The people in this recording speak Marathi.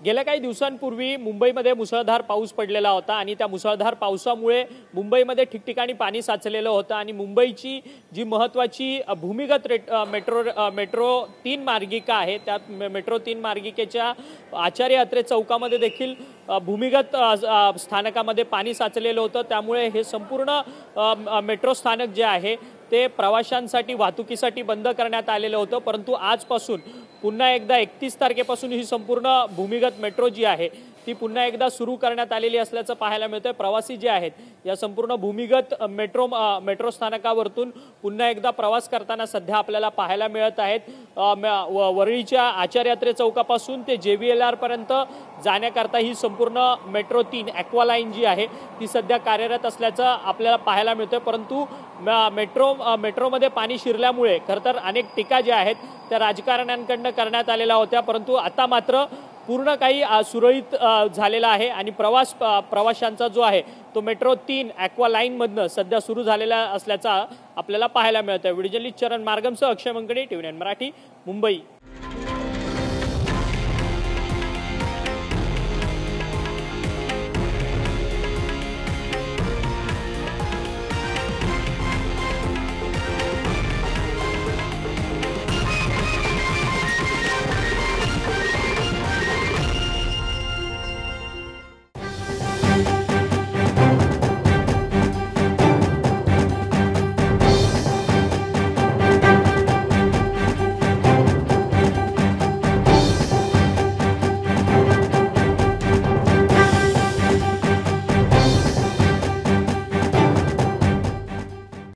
गेल्या काही दिवसांपूर्वी मुंबईमध्ये मुसळधार पाऊस पडलेला होता आणि त्या मुसळधार पावसामुळे मुंबईमध्ये ठिकठिकाणी पाणी साचलेलं होतं आणि मुंबईची जी महत्त्वाची भूमिगत मेट्रो 3 मार्गिका आहे त्या मेट्रो 3 मार्गिकेच्या आचार्य अत्रे चौकामध्ये देखील भूमिगत स्थानकामध्ये पाणी साचलेलं होतं। त्यामुळे हे संपूर्ण मेट्रो स्थानक जे आहे ते प्रवाशांसाठी वाहतुकीसाठी बंद करण्यात आलेलं होतं। परंतु आजपासून पुन्हा एकदा 31 तारखेपासून ही संपूर्ण भूमिगत मेट्रो जी आहे ती पुन्हा एकदा सुरू करण्यात आलेली असल्याचं पाहायला मिळतंय। प्रवासी जे आहेत या संपूर्ण भूमिगत मेट्रो स्थानकावरतून पुन्हा एकदा प्रवास करताना सध्या आपल्याला पाहायला मिळत आहेत। वरळीच्या आचार्य अत्रे चौकापासून ते JVLR पर्यंत जाण्याकरता ही संपूर्ण मेट्रो 3 ॲक्वालाईन जी आहे ती सध्या कार्यरत असल्याचं आपल्याला पाहायला मिळतंय। परंतु मेट्रोमध्ये पाणी शिरल्यामुळे खरं तर अनेक टीका ज्या आहेत त्या राजकारण्यांकडून करण्यात आलेल्या होत्या, परंतु आता मात्र पूर्ण काही सुरळीत झालेला आहे आणि प्रवाशांचा जो आहे तो मेट्रो 3 ॲक्वालाईनमधनं सध्या सुरू झालेला असल्याचा आपल्याला पाहायला मिळतंय। व्हिडिओ जर्नलिस्ट चरण मार्गमसह अक्षय मंगणे, TV9 मराठी, मुंबई।